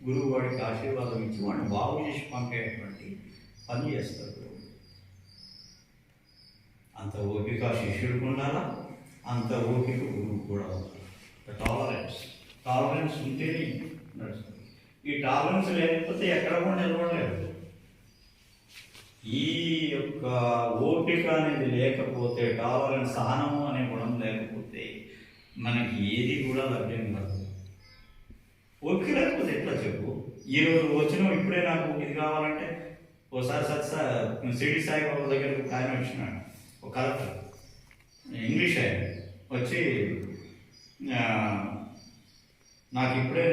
గురువు వాడికి ఆశీర్వాదం ఇచ్చి వాడిని బాగు చేసి పంపేటువంటి పని చేస్తారు. అంత ఓపిక శిష్యుడికి ఉండాలా, అంత ఓపిక గురువు కూడా ఉండాలి. టాలరెన్స్ ఉంటేనే నడుస్తుంది. ఈ టాలరెన్స్ లేకపోతే ఎక్కడ కూడా నిలబడలేదు. ఈ యొక్క ఓపిక అనేది లేకపోతే, టాలరెన్స్, సహనము అనే గుణం లేకపోతే మనకి ఏది కూడా లభ్యం కాదు. ఓపిక లేకపోతే ఎట్లా చెప్పు? ఈరోజు వచ్చిన ఇప్పుడే నాకు ఇది కావాలంటే, ఓసారి షిరిడి సాయిబాబా దగ్గరకు ఒక ఆయన వచ్చినాడు, ఒక కలెక్టర్, ఇంగ్లీష్ ఆయన వచ్చి, నాకు ఇప్పుడే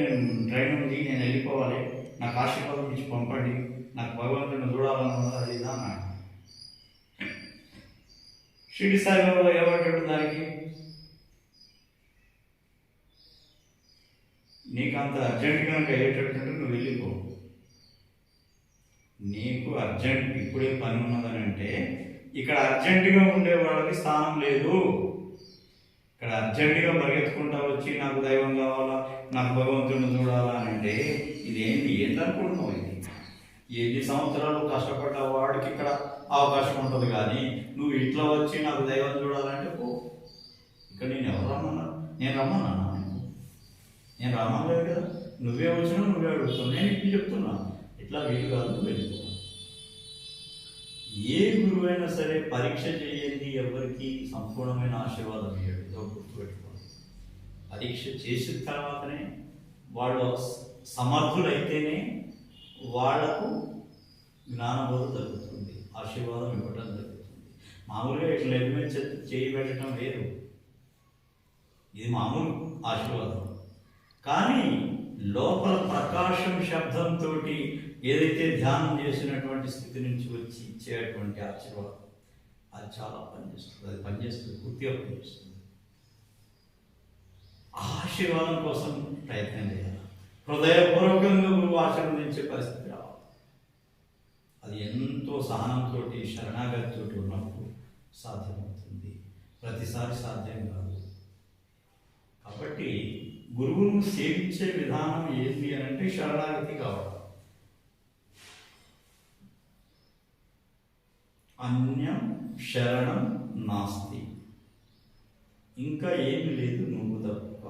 ట్రైన్ ఉంది, నేను వెళ్ళిపోవాలి, నాకు ఆశీర్వాదం ఇచ్చి పంపండి, నాకు భగవంతుడిని చూడాలన్నది అది ఇదా అన్నాడు. షిరిడి సాయిబాబా ఏమంటాడు దానికి? నీకు అంత అర్జెంట్ కనుక అయ్యేటట్టు నువ్వు వెళ్ళిపో, నీకు అర్జెంట్ ఇప్పుడే పని ఉన్నదని అంటే ఇక్కడ అర్జెంటుగా ఉండే వాళ్ళకి స్థానం లేదు. ఇక్కడ అర్జెంటుగా పరిగెత్తుకుంటా వచ్చి నాకు దైవం కావాలా, నాకు భగవంతుడిని చూడాలా అని అంటే ఇదేంటి ఏంటనుకుంటున్నావు? ఇది ఎన్ని సంవత్సరాలు కష్టపడ్డ వాడికి ఇక్కడ అవకాశం ఉంటుంది. కానీ నువ్వు ఇట్లా వచ్చి నాకు దైవం చూడాలంటే పో. ఇక్కడ నేను ఎవరు రమ్మన్నారు? నేను రమ్మన్నా? నేను రమ్మలేదు కదా. నువ్వే వచ్చినా నువ్వే అడుగుతావు. నేను ఇప్పుడు చెప్తున్నా ఇట్లా వీలు కాదు, నువ్వు వెళ్ళిపో. ఏ గురువు అయినా సరే పరీక్ష చేయండి ఎవరికి సంపూర్ణమైన ఆశీర్వాదం ఇవ్వడు. ఇదో గుర్తుపెట్టుకోండి. పరీక్ష చేసిన తర్వాతనే వాళ్ళు సమర్థులైతేనే వాళ్లకు జ్ఞానబోధ జరుగుతుంది, ఆశీర్వాదం ఇవ్వటం జరుగుతుంది. మామూలుగా ఇట్లా ఎలిమెంట్ చేయి పెట్టడం వేరు, ఇది మామూలు ఆశీర్వాదం. కానీ లోపల ప్రకాశం శబ్దంతో ఏదైతే ధ్యానం చేసినటువంటి స్థితి నుంచి వచ్చి ఇచ్చేటువంటి ఆశీర్వాదం అది చాలా పనిచేస్తుంది. అది పనిచేస్తుంది, పూర్తిగా పనిచేస్తుంది. ఆశీర్వాదం కోసం ప్రయత్నం చేయాలి. హృదయపూర్వకంగా గురువు ఆశీర్వదించే పరిస్థితి రావాలి. అది ఎంతో సహనంతో శరణాగతితో ఉన్నప్పుడు సాధ్యమవుతుంది. ప్రతిసారి సాధ్యం కాదు. కాబట్టి గురువును సేవించే విధానం ఏంటి అని అంటే శరణాగతి కావడం. అన్యం శరణం నాస్తి, ఇంకా ఏమి లేదు నువ్వు తప్ప.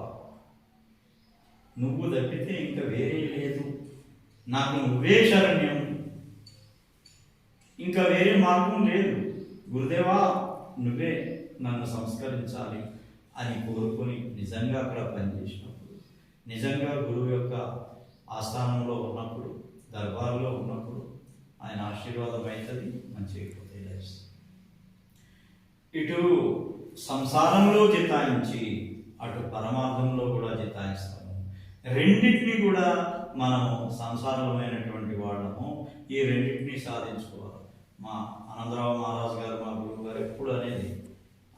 నువ్వు తప్పితే ఇంకా వేరే లేదు. నాకు నువ్వే శరణ్యం, ఇంకా వేరే మార్గం లేదు. గురుదేవా నువ్వే నన్ను సంస్కరించాలి అని కోరుకొని నిజంగా అక్కడ పనిచేసినప్పుడు, నిజంగా గురువు యొక్క ఆస్థానంలో ఉన్నప్పుడు, దర్బార్లో ఉన్నప్పుడు ఆయన ఆశీర్వాదం అవుతుంది, మంచిగా ఇటు సంసారంలో జితాయించి అటు పరమార్థంలో కూడా జితాయిస్తాము. రెండింటినీ కూడా మనం సంసారమైనటువంటి వాళ్ళము ఈ రెండింటినీ సాధించుకోవాలి. మా ఆనందరావు మహారాజు గారు, మా గురువు గారు ఎప్పుడు అనేది,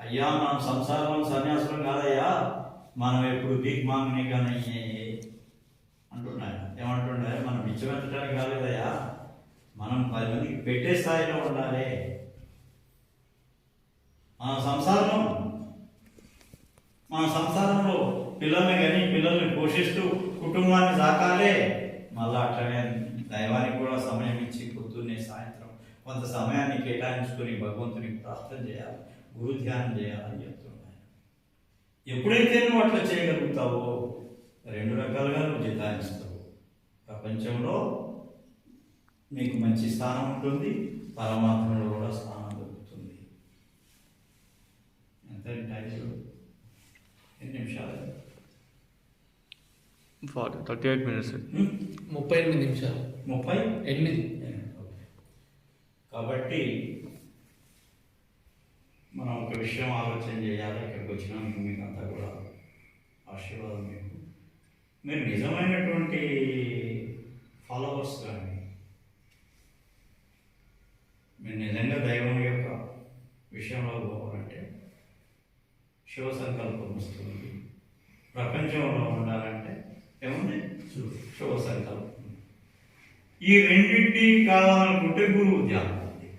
అయ్యా మనం సంసారం సన్యాసులం కాదయ్యా, మనం ఎప్పుడు బిగ్ మాంగ్ని కానీ అంటున్నాడు. ఏమంటుండే, మనం విచ్చమెత్తడానికి కాలేదయ్యా, మనం 10 మందికి పెట్టే స్థాయిలో ఉండాలి. మన సంసారంలో పిల్లల్ని కానీ పిల్లల్ని పోషిస్తూ కుటుంబాన్ని సాకాలే. మళ్ళీ అట్లనే దైవానికి కూడా సమయం ఇచ్చి పొద్దున్నే సాయంత్రం కొంత సమయాన్ని కేటాయించుకొని భగవంతునికి ప్రార్థన చేయాలి, గురు ధ్యానం చేయాలని చెప్తున్నాను. ఎప్పుడైతే నువ్వు అట్లా చేయగలుగుతావో 2 రకాలుగా నువ్వు జితాయిస్తావు. ప్రపంచంలో నీకు మంచి స్థానం ఉంటుంది, పరమాత్మలో కూడా స్థానం దొరుకుతుంది. ఎంత టైం? ఎన్ని నిమిషాలు? 38 minutes. 38 నిమిషాలు. 38. కాబట్టి మనం ఒక విషయం ఆలోచన చేయాలి. ఇక్కడికి వచ్చినాక మీకు అంతా కూడా ఆశీర్వాదం. మీరు నిజమైనటువంటి ఫాలోవర్స్ కానీ, మీరు నిజంగా దైవం యొక్క విషయంలో పోవాలంటే శివ సంకల్పం వస్తుంది. ప్రపంచంలో ఉండాలంటే ఏముంది? శివ సంకల్పం. ఈ రెండింటి కావాలనుకుంటే గురువు ధ్యానం ఉంది.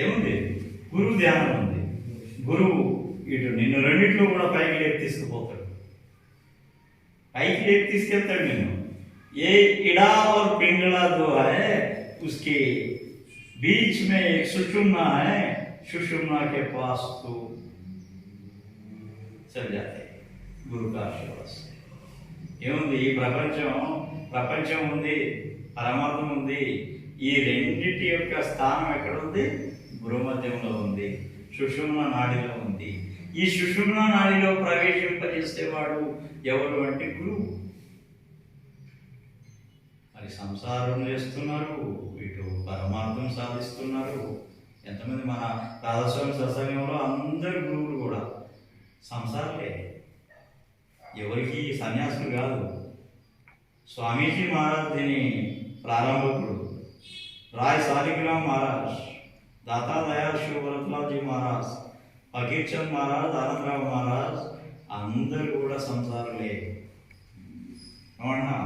ఏముంది? గురువు ధ్యానం ఉంది. గురువు ఇటు నిన్ను రెండింటిలో కూడా పైకి లేపి తీసుకుపోతాడు, పైకి లేపి తీసుకెళ్తాడు నిన్ను. ఏ ఇడా और पिंगला जो है उसके बीच में एक सुषुम्ना है, सुषुम्ना के पास तो चल जाते गुरु का आशीर्वाद से. ఏముంది? ఈ ప్రపంచం ఉంది, పరమార్థం ఉంది. ఈ రెండింటి యొక్క స్థానం ఎక్కడుంది? గురుమధ్యంలో ఉంది, సుషుమ్న నాడిలో ఉంది. ఈ సుషుమ్న నాడిలో ప్రవేశింపజేసేవాడు ఎవరు అంటే గురువు. మరి సంసారం చేస్తున్నారు, ఇటు పరమార్థం సాధిస్తున్నారు. ఎంతమంది మన రాధాస్వామి సత్సంగంలో అందరు గురువులు కూడా సంసారలే, ఎవరికి సన్యాసులు కాదు. స్వామీజీ మహారాజ్ దీని ప్రారంభకుడు, రాయ్ సాలిగ్రామ్ మహారాజ్, దాతా దయాల్ శివరత్నాజీ మహారాజ్, ఫకీర్చంద్ మహారాజ్, ఆనందరావు మహారాజ్ అందరూ కూడా సంసారులే. అవునా?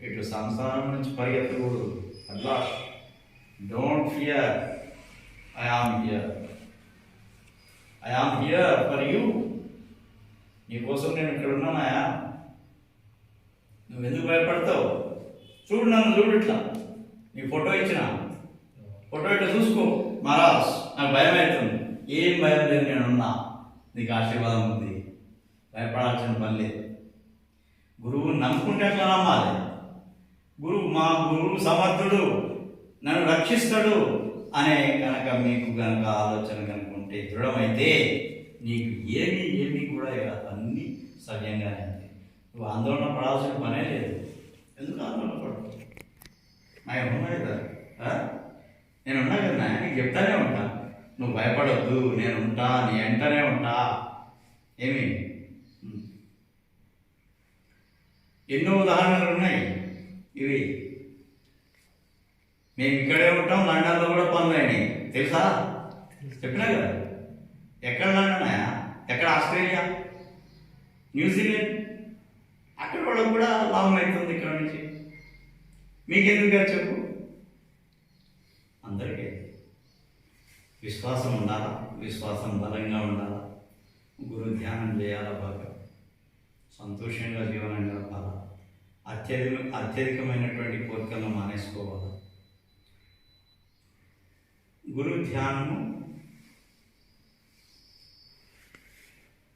ఇటు సంసారం నుంచి పరిగెత్తకూడదు. అట్లా don't fear, I am here, I am here for you. నీకోసం నేను ఇక్కడ ఉన్నానాయా, నువ్వెందుకు భయపడతావు? చూడు, నన్ను చూడు, ఇట్లా నీ ఫోటో ఇచ్చిన ఫోటో ఇట్లా చూసుకో. మహారాజ్, నాకు భయం అవుతుంది. ఏం భయం లేదు, నేనున్నా, నీకు ఆశీర్వాదం ఉంది, భయపడాల్సిన పని లేదు. గురువు నమ్ముకుంటే ఎట్లా నమ్మాలి? మా గురువు సమర్థుడు, నన్ను రక్షిస్తాడు అనే కనుక మీకు కనుక ఆలోచన కనుక ఉంటే, దృఢమైతే నీకు ఏమీ కూడా అన్నీ సవ్యంగానే ఉంటాయి. నువ్వు ఆందోళన పడాల్సిన పనే లేదు. ఎందుకు ఆందోళన పడతావు? నాకు ఉన్నా కదా, నేనున్నా కదా, నీకు చెప్తానే ఉంటా, నువ్వు భయపడవద్దు, నేనుంటా, నీ వెంటనే ఉంటా. ఏమి ఎన్నో ఉదాహరణలు ఉన్నాయి. ఇవి మేము ఇక్కడే ఉంటాం, లండన్లో కూడా పనులు అయినాయి, తెలుసా? చెప్పినా కదా. ఎక్కడ లండన్, ఎక్కడ ఆస్ట్రేలియా, న్యూజిలాండ్, అక్కడ వాళ్ళకు కూడా లాభం అవుతుంది ఇక్కడ నుంచి. మీకెందుకు గారు చెప్పు? అందరికీ విశ్వాసం ఉండాలా, విశ్వాసం బలంగా ఉండాలా, గురు ధ్యానం చేయాలా, బాగా సంతోషంగా జీవనం గడపాలా, అత్యధికమైనటువంటి కోరికలను మానేసుకోవాలా. గురు ధ్యానము,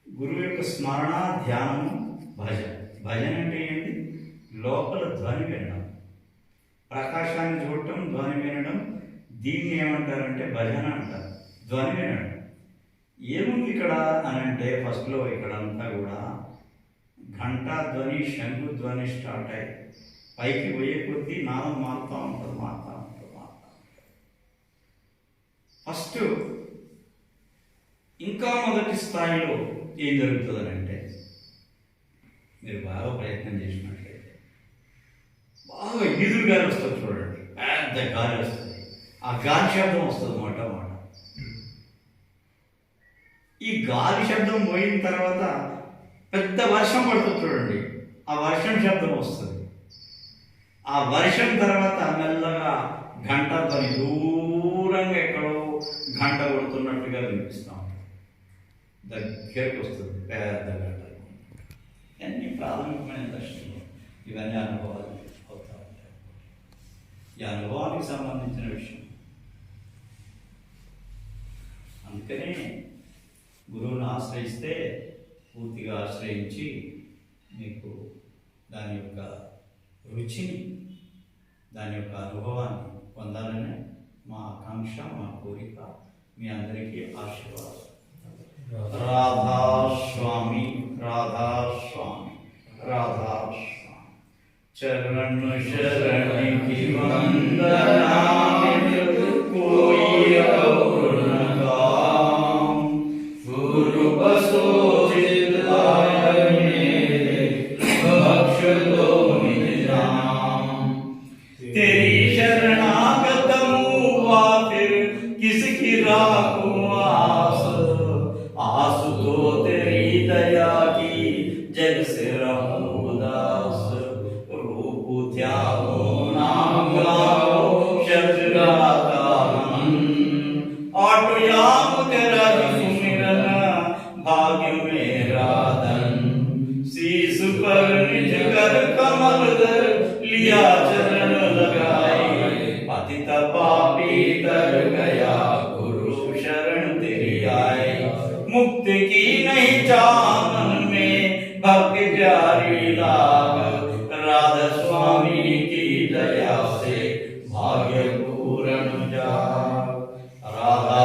గురువు యొక్క స్మరణ, ధ్యానము, భజన. భజన అంటే ఏంటి? లోపల ధ్వని వినడం, ప్రకాశాన్ని చూడటం, ధ్వని వినడం. దీన్ని ఏమంటారంటే భజన అంటారు, ధ్వని వినడం. ఏముంది ఇక్కడ అని అంటే, ఫస్ట్లో ఇక్కడంతా కూడా ఘంటా ధ్వని, శంకు ధ్వని స్టార్ట్ అయ్యి పైకి పోయే కొద్దీ నాదం మారుతూ ఉంటుంది. ఫస్ట్ ఇంకా మొదటి స్థాయిలో ఏం జరుగుతుందని అంటే, మీరు బాగా ప్రయత్నం చేసినట్లయితే బాగా ఎదురు గాలి వస్తుంది చూడండి, పెద్ద గాలి వస్తుంది. ఆ గాలి శబ్దం వస్తుంది మాట. ఈ గాలి శబ్దం పోయిన తర్వాత పెద్ద వర్షం పడుతుంది చూడండి, ఆ వర్షం శబ్దం వస్తుంది. ఆ వర్షం తర్వాత మెల్లగా గంట ధ్వని దూరంగా ఎక్కడో గంట కొడుతున్నట్టుగా వినిపిస్తాం, దగ్గరికి వస్తుంది పెద్ద గంట. అన్ని ప్రాథమికమైన దర్శనం, ఇవన్నీ అనుభవాలు అవుతా ఉంటాయి. ఈ అనుభవానికి సంబంధించిన విషయం. అందుకనే గురువును ఆశ్రయిస్తే, పూర్తిగా ఆశ్రయించి మీకు దాని యొక్క రుచిని, దాని యొక్క అనుభవాన్ని పొందాలనే మా ఆకాంక్ష, మా కోరిక. మీ అందరికీ ఆశీర్వాదం. రాధాస్వామి, రాధాస్వామి, రాధాస్వామి. చరణ్ శరణి వందనా కోయి और न काम, गुरु बसो चित आए मेरे, बख्श दो निज नाम। तेरी शरणागत हुआ फिर किसकी राखूं आस, आस तो तेरी दया की जग से रहूं उदास। रूप त्यागो नाम गाओ शब्द गाता मन, ऑटो याम तेरा ही सुमिरन भाग्य मेरा धन। शीस पर निज कर कमल धर लिया चरण लगाए, पतित पापी तर गया गुरु शरण तेरी आए। मुक्ति की नहीं चाहन में भक्ति प्यारी लाग, राधा स्वामी की दया से भाग्य पूर्ण जाग। राधा